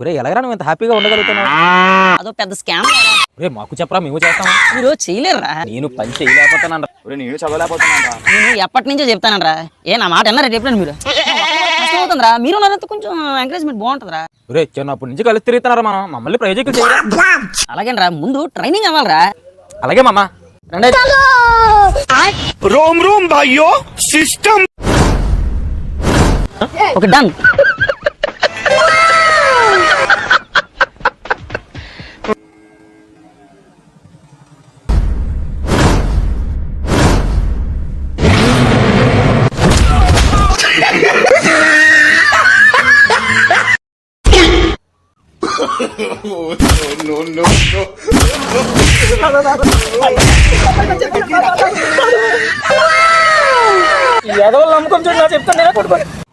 ఒరే ఎలాగరా నువ్వు ఇంత హ్యాపీగా ఉండగలుగుతున్నావు? అదో పెద్ద స్కామ్. ఒరే మాకు చెప్పరా, మేము చేస్తాం. మీరు చేయలేరురా. నేను పని చేయలేకపోతున్నాను. ఒరే నేను చదవలేకపోతున్నాను. నేను ఎప్పటి నుంచో చెప్తానరా. నా మాట అన్నారా చెప్పండి మీరు? కష్టమవుతుందిరా, మీరు ఉన్నారంత కొంచెం ఎంకరేజ్మెంట్ బాగుంటుందిరా. ఒరే చిన్నప్పటి నుంచి కలిసి తిరుగుతున్నారా మనం, మమ్మల్ని ప్రయోజకులు చేయరా? అలాగేనరా, ముందు ట్రైనింగ్ అవ్వాలరా. అలాగే మామ రండి. రోమ్ రోమ్ భాయ్యో సిస్టమ్. Okay done. ఏదో నమ్మకం చూడ చెప్తాను.